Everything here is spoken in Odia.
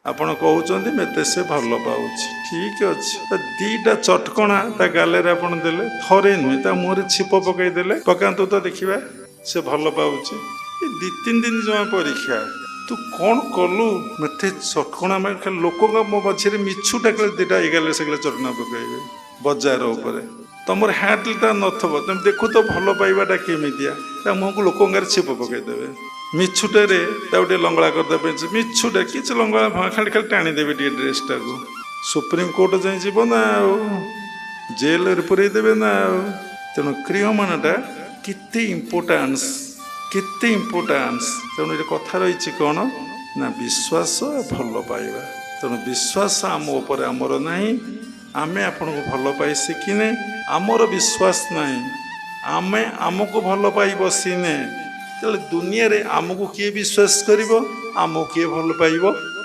ଆପଣ କହୁଛନ୍ତି ମୋତେ ସେ ଭଲ ପାଉଛି, ଠିକ୍ ଅଛି। ଦିଟା ଚଟକଣା ତା ଗାଲରେ ଆପଣ ଦେଲେ, ଥରେ ନୁହେଁ, ତା ମୁହଁରେ ଛିପ ପକାଇଦେଲେ, ପକାନ୍ତୁ ତ ଦେଖିବା ସେ ଭଲ ପାଉଛି। ଏ 2-3 ଦିନ ଜମା ପରୀକ୍ଷା। ତୁ କ'ଣ କଲୁ? ମୋତେ ଚଟକଣା ଖାଲି ଲୋକଙ୍କ ମୋ ମଝିରେ ମିଛୁଟା କଲେ ଦିଟା ଏଗାଲେ ସେଗାଲେ ଚଟକଣା ପକାଇବେ ବଜାର ଉପରେ। ତମର ହ୍ୟାଣ୍ଡଲଟା ନଥିବ, ତମେ ଦେଖୁ ତ ଭଲ ପାଇବାଟା କେମିତିଆ। ତା ମୁହଁକୁ ଲୋକଙ୍କ ଛିପ ପକାଇଦେବେ ମିଛୁଟାରେ, ତାକୁ ଟିକେ ଲଙ୍ଗଳା କରିଦେବେ, ମିଛୁଟା କିଛି ଲଙ୍ଗଳା ଖାଲି ଖାଲି ଟାଣିଦେବେ ଟିକେ ଡ୍ରେସ୍ଟାକୁ। ସୁପ୍ରିମକୋର୍ଟ ଯାଇ ଯିବ ନା ଆଉ, ଜେଲରେ ପୁରେଇ ଦେବେ ନା ଆଉ। ତେଣୁ କ୍ରିୟମାନଟା କେତେ ଇମ୍ପୋର୍ଟାନ୍ସ, କେତେ ଇମ୍ପୋର୍ଟାନ୍ସ। ତେଣୁ ଏଠି କଥା ରହିଛି କ'ଣ ନା ବିଶ୍ୱାସ, ଭଲ ପାଇବା। ତେଣୁ ବିଶ୍ୱାସ ଆମ ଉପରେ ଆମର ନାହିଁ। ଆମେ ଆପଣଙ୍କୁ ଭଲ ପାଇ ଶିଖିନେ, ଆମର ବିଶ୍ୱାସ ନାହିଁ, ଆମେ ଆମକୁ ଭଲ ପାଇ ବସିନେ, ତାହେଲେ ଦୁନିଆରେ ଆମକୁ କିଏ ବିଶ୍ୱାସ କରିବ? ଆମକୁ କିଏ ଭଲ ପାଇବ?